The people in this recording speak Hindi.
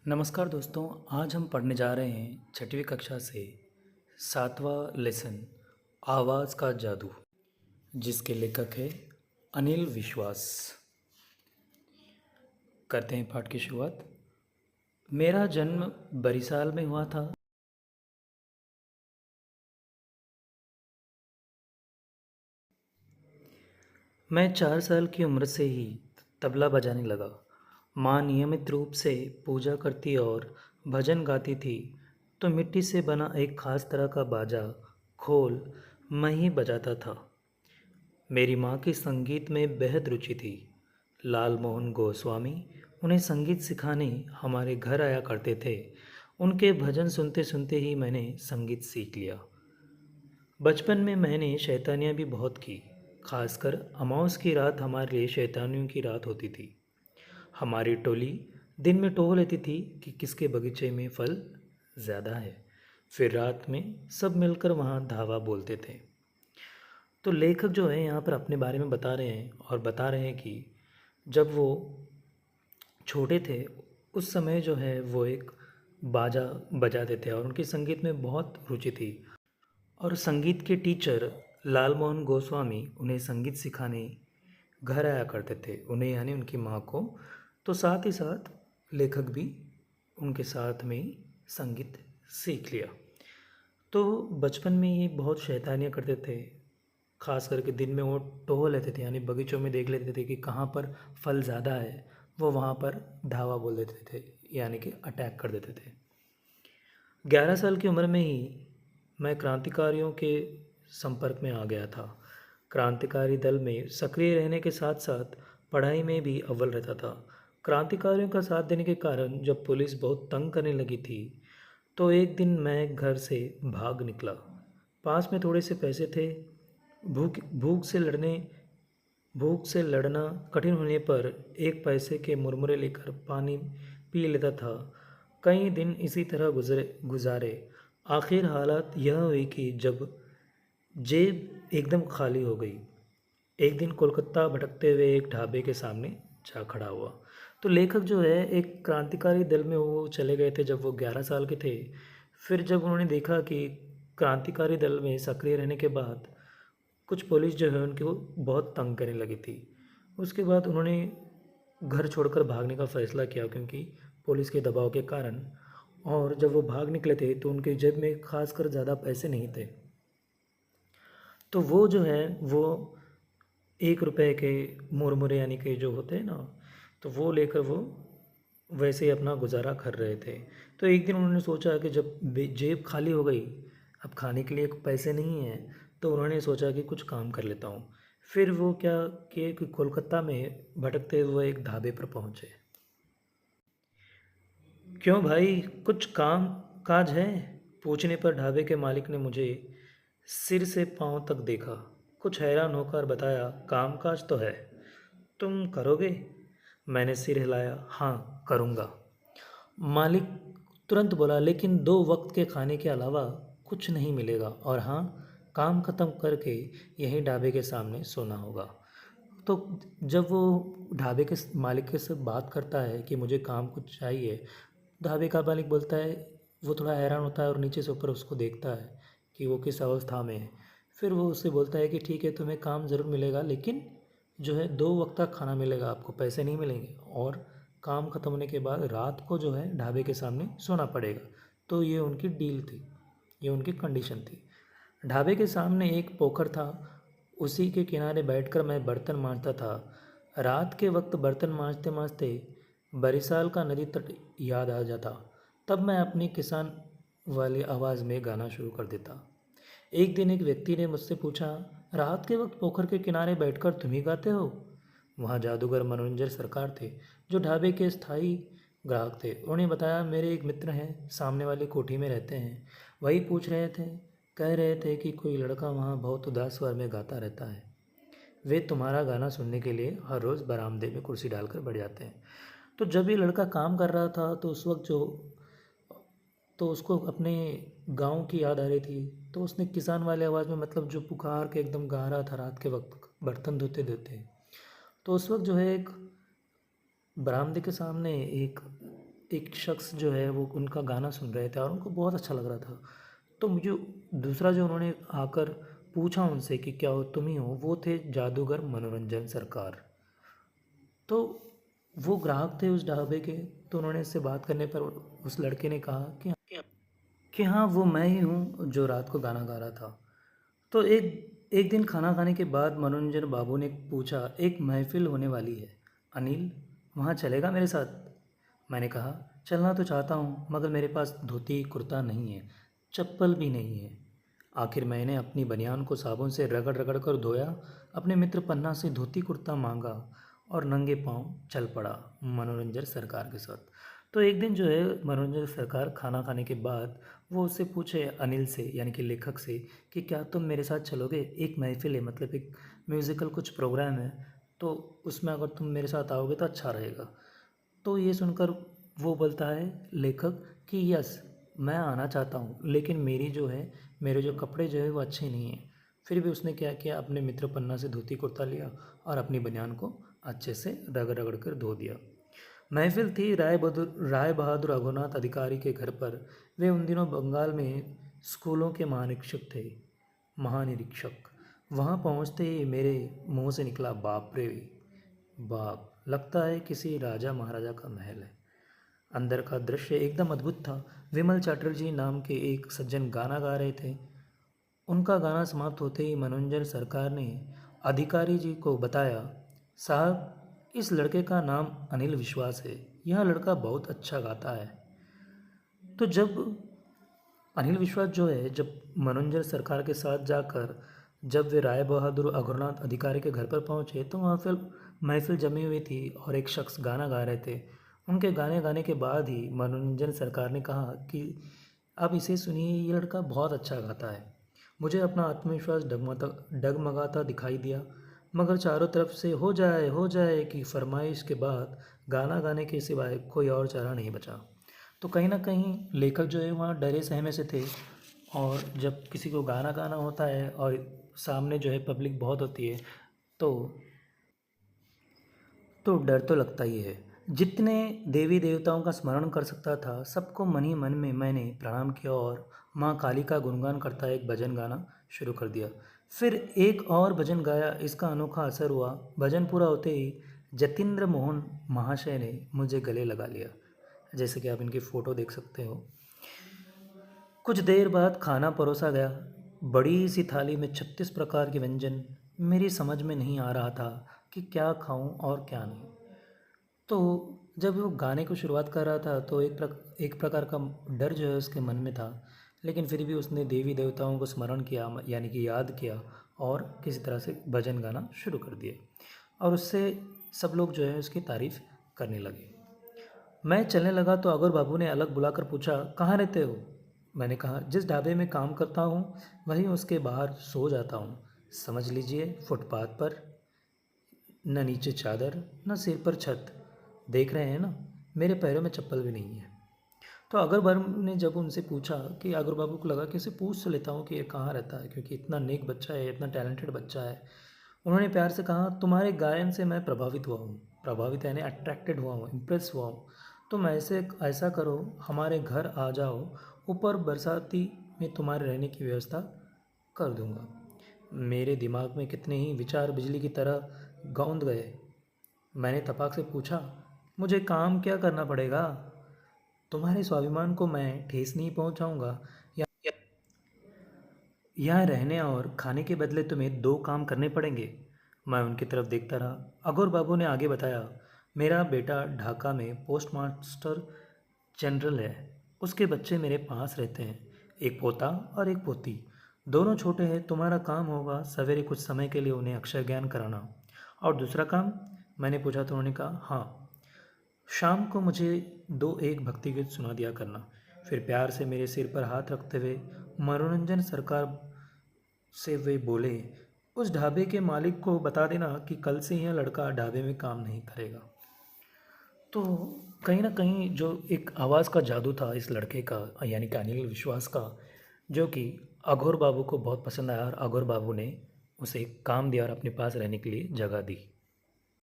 नमस्कार दोस्तों। आज हम पढ़ने जा रहे हैं छठवीं कक्षा से सातवां लेसन आवाज़ का जादू, जिसके लेखक है अनिल विश्वास। करते हैं पाठ की शुरुआत। मेरा जन्म बरिसाल में हुआ था। मैं 4 साल की उम्र से ही तबला बजाने लगा। माँ नियमित रूप से पूजा करती और भजन गाती थी, तो मिट्टी से बना एक खास तरह का बाजा खोल मैं ही बजाता था। मेरी माँ की संगीत में बेहद रुचि थी। लाल मोहन गोस्वामी उन्हें संगीत सिखाने हमारे घर आया करते थे। उनके भजन सुनते सुनते ही मैंने संगीत सीख लिया। बचपन में मैंने शैतानियाँ भी बहुत की। खासकर अमावस की रात हमारे लिए शैतानियों की रात होती थी। हमारी टोली दिन में टोह लेती थी कि किसके बगीचे में फल ज़्यादा है। फिर रात में सब मिलकर वहाँ धावा बोलते थे। तो लेखक जो है यहाँ पर अपने बारे में बता रहे हैं और बता रहे हैं कि जब वो छोटे थे उस समय जो है वो एक बाजा बजाते थे और उनकी संगीत में बहुत रुचि थी। और संगीत के टीचर लाल मोहन गोस्वामी उन्हें संगीत सिखाने घर आया करते थे, उन्हें यानी उनकी माँ को। तो साथ ही साथ लेखक भी उनके साथ में ही संगीत सीख लिया। तो बचपन में ये बहुत शैतानियाँ करते थे। ख़ास करके दिन में वो टोह लेते थे, यानी बगीचों में देख लेते थे कि कहाँ पर फल ज़्यादा है, वो वहाँ पर धावा बोल देते थे, यानी कि अटैक कर देते थे। 11 साल की उम्र में ही मैं क्रांतिकारियों के संपर्क में आ गया था। क्रांतिकारी दल में सक्रिय रहने के साथ साथ पढ़ाई में भी अव्वल रहता था। क्रांतिकारियों का साथ देने के कारण जब पुलिस बहुत तंग करने लगी थी, तो एक दिन मैं घर से भाग निकला। पास में थोड़े से पैसे थे। भूख भूख से लड़ना कठिन होने पर एक पैसे के मुरमुरे लेकर पानी पी लेता था। कई दिन इसी तरह गुजारे। आखिर हालत यह हुई कि जब जेब एकदम खाली हो गई, एक दिन कोलकाता भटकते हुए एक ढाबे के सामने जा खड़ा हुआ। तो लेखक जो है एक क्रांतिकारी दल में वो चले गए थे जब वो 11 साल के थे। फिर जब उन्होंने देखा कि क्रांतिकारी दल में सक्रिय रहने के बाद कुछ पुलिस जो है उनको बहुत तंग करने लगी थी। उसके बाद उन्होंने घर छोड़कर भागने का फ़ैसला किया, क्योंकि पुलिस के दबाव के कारण। और जब वो भाग निकले थे तो उनके जेब में खासकर ज़्यादा पैसे नहीं थे। तो वो जो है वो 1 रुपए के मुरमुरे यानी कि जो होते हैं ना, तो वो लेकर वो वैसे ही अपना गुजारा कर रहे थे। तो एक दिन उन्होंने सोचा कि जब जेब खाली हो गई, अब खाने के लिए पैसे नहीं हैं, तो उन्होंने सोचा कि कुछ काम कर लेता हूँ। फिर वो क्या किए कि कोलकाता में भटकते हुए एक ढाबे पर पहुँचे। क्यों भाई, कुछ काम काज है? पूछने पर ढाबे के मालिक ने मुझे सिर से पांव तक देखा। कुछ हैरान होकर बताया, काम काज तो है, तुम करोगे? मैंने सिर हिलाया, हाँ करूँगा। मालिक तुरंत बोला, लेकिन 2 वक्त के खाने के अलावा कुछ नहीं मिलेगा, और हाँ, काम ख़त्म करके यहीं ढाबे के सामने सोना होगा। तो जब वो ढाबे के मालिक के साथ बात करता है कि मुझे काम कुछ चाहिए, ढाबे का मालिक बोलता है, वो थोड़ा हैरान होता है और नीचे से ऊपर उसको देखता है कि वो किस अवस्था में है। फिर वो उससे बोलता है कि ठीक है, तुम्हें काम ज़रूर मिलेगा, लेकिन जो है 2 वक्त का खाना मिलेगा, आपको पैसे नहीं मिलेंगे, और काम ख़त्म होने के बाद रात को जो है ढाबे के सामने सोना पड़ेगा। तो ये उनकी डील थी, ये उनकी कंडीशन थी। ढाबे के सामने एक पोखर था, उसी के किनारे बैठकर मैं बर्तन मांजता था। रात के वक्त बर्तन मांजते मांजते बरिसाल का नदी तट याद आ जाता। तब मैं अपनी किसान वाली आवाज़ में गाना शुरू कर देता। एक दिन एक व्यक्ति ने मुझसे पूछा, रात के वक्त पोखर के किनारे बैठकर तुम ही गाते हो? वहाँ जादूगर मनोरंजन सरकार थे, जो ढाबे के स्थायी ग्राहक थे। उन्होंने बताया, मेरे एक मित्र हैं, सामने वाली कोठी में रहते हैं। वही पूछ रहे थे, कह रहे थे कि कोई लड़का वहाँ बहुत उदास स्वर में गाता रहता है। वे तुम्हारा गाना सुनने के लिए हर रोज़ बरामदे में कुर्सी डालकर बैठ जाते हैं। तो जब ये लड़का काम कर रहा था तो उस वक्त जो तो उसको अपने गांव की याद आ रही थी। तो उसने किसान वाले आवाज़ में, मतलब जो पुकार के एकदम गा रहा था रात के वक्त बर्तन धोते धोते। तो उस वक्त जो है एक बरामदे के सामने एक एक शख्स जो है वो उनका गाना सुन रहे थे और उनको बहुत अच्छा लग रहा था। तो मुझे दूसरा जो उन्होंने आकर पूछा उनसे कि क्या हो तुम ही हो, वो थे जादूगर मनोरंजन सरकार। तो वो ग्राहक थे उस ढाबे के। तो उन्होंने इससे बात करने पर उस लड़के ने कहा कि हाँ वो मैं ही हूँ जो रात को गाना गा रहा था। तो एक एक दिन खाना खाने के बाद मनोरंजन बाबू ने पूछा, एक महफिल होने वाली है अनिल, वहाँ चलेगा मेरे साथ? मैंने कहा, चलना तो चाहता हूँ मगर मेरे पास धोती कुर्ता नहीं है, चप्पल भी नहीं है। आखिर मैंने अपनी बनियान को साबुन से रगड़ रगड़ कर धोया, अपने मित्र पन्ना से धोती कुर्ता मांगा और नंगे पांव चल पड़ा मनोरंजन सरकार के साथ। तो एक दिन जो है मनोरंजन सरकार खाना खाने के बाद वो उससे पूछे अनिल से यानी कि लेखक से कि क्या तुम मेरे साथ चलोगे, एक महफिल है मतलब एक म्यूज़िकल कुछ प्रोग्राम है, तो उसमें अगर तुम मेरे साथ आओगे तो अच्छा रहेगा। तो ये सुनकर वो बोलता है लेखक कि यस मैं आना चाहता हूँ, लेकिन मेरी जो है मेरे जो कपड़े जो है वो अच्छे नहीं हैं। फिर भी उसने क्या किया, अपने मित्र पन्ना से धोती कुर्ता लिया और अपनी बनियान को अच्छे से रगड़ रगड़ कर धो दिया। महफिल थी राय बहादुर रघुनाथ अधिकारी के घर पर। वे उन दिनों बंगाल में स्कूलों के महानिरीक्षक। वहाँ पहुँचते ही मेरे मुंह से निकला, बाप रे बाप, लगता है किसी राजा महाराजा का महल है। अंदर का दृश्य एकदम अद्भुत था। विमल चटर्जी नाम के एक सज्जन गाना गा रहे थे। उनका गाना समाप्त होते ही मनोरंजन सरकार ने अधिकारी जी को बताया, साहब इस लड़के का नाम अनिल विश्वास है, यह लड़का बहुत अच्छा गाता है। तो जब अनिल विश्वास जो है जब मनोरंजन सरकार के साथ जाकर जब वे राय बहादुर अग्रनाथ अधिकारी के घर पर पहुंचे तो वहाँ फिर महफिल जमी हुई थी और एक शख्स गाना गा रहे थे। उनके गाने गाने के बाद ही मनोरंजन सरकार ने कहा कि आप इसे सुनिए, ये लड़का बहुत अच्छा गाता है। मुझे अपना आत्मविश्वास डगमगाता दिखाई दिया, मगर चारों तरफ से हो जाए की फरमाइश के बाद गाना गाने के सिवाय कोई और चारा नहीं बचा। तो कहीं ना कहीं लेखक जो है वहाँ डरे सहमे से थे। और जब किसी को गाना गाना होता है और सामने जो है पब्लिक बहुत होती है तो डर तो लगता ही है। जितने देवी देवताओं का स्मरण कर सकता था सबको मन ही मन में मैंने प्रणाम किया और माँ काली का गुणगान करता एक भजन गाना शुरू कर दिया। फिर एक और भजन गाया, इसका अनोखा असर हुआ। भजन पूरा होते ही जतीन्द्र मोहन महाशय ने मुझे गले लगा लिया, जैसे कि आप इनकी फ़ोटो देख सकते हो। कुछ देर बाद खाना परोसा गया, बड़ी सी थाली में 36 प्रकार के व्यंजन। मेरी समझ में नहीं आ रहा था कि क्या खाऊं और क्या नहीं। तो जब वो गाने को शुरुआत कर रहा था तो एक प्रकार का डर जो है उसके मन में था, लेकिन फिर भी उसने देवी देवताओं को स्मरण किया यानी कि याद किया और किसी तरह से भजन गाना शुरू कर दिया और उससे सब लोग जो है उसकी तारीफ़ करने लगे। मैं चलने लगा तो अगर बाबू ने अलग बुलाकर पूछा, कहाँ रहते हो? मैंने कहा, जिस ढाबे में काम करता हूँ वहीं उसके बाहर सो जाता हूँ, समझ लीजिए फुटपाथ पर। न नीचे चादर न सिर पर छत, देख रहे हैं ना, मेरे पैरों में चप्पल भी नहीं है। तो अगर बाबू ने जब उनसे पूछा कि अगर बाबू को लगा कि उसे पूछ तो लेता हूँ कि ये कहाँ रहता है, क्योंकि इतना नेक बच्चा है, इतना टैलेंटेड बच्चा है। उन्होंने प्यार से कहा, तुम्हारे गायन से मैं प्रभावित हुआ हूँ। प्रभावित यानी अट्रैक्टेड हुआ हूँ, इम्प्रेस हुआ हूँ। तुम ऐसा करो, हमारे घर आ जाओ, ऊपर बरसाती में तुम्हारे रहने की व्यवस्था कर दूंगा। मेरे दिमाग में कितने ही विचार बिजली की तरह गौंद गए। मैंने तपाक से पूछा, मुझे काम क्या करना पड़ेगा? तुम्हारे स्वाभिमान को मैं ठेस नहीं पहुंचाऊंगा। यहाँ रहने और खाने के बदले तुम्हें 2 काम करने पड़ेंगे। मैं उनकी तरफ देखता रहा। अगौर बाबू ने आगे बताया, मेरा बेटा ढाका में पोस्ट मास्टर जनरल है, उसके बच्चे मेरे पास रहते हैं, एक पोता और एक पोती। दोनों छोटे हैं। तुम्हारा काम होगा सवेरे कुछ समय के लिए उन्हें अक्षर ज्ञान कराना। और दूसरा काम? मैंने पूछा तो उन्होंने कहा, हाँ, शाम को मुझे 2-1 भक्ति गीत सुना दिया करना। फिर प्यार से मेरे सिर पर हाथ रखते हुए मनोरंजन सरकार से वे बोले, उस ढाबे के मालिक को बता देना कि कल से यह लड़का ढाबे में काम नहीं करेगा। तो कहीं ना कहीं जो एक आवाज़ का जादू था इस लड़के का यानी कि अनिल विश्वास का, जो कि अघोर बाबू को बहुत पसंद आया और अघोर बाबू ने उसे काम दिया और अपने पास रहने के लिए जगह दी।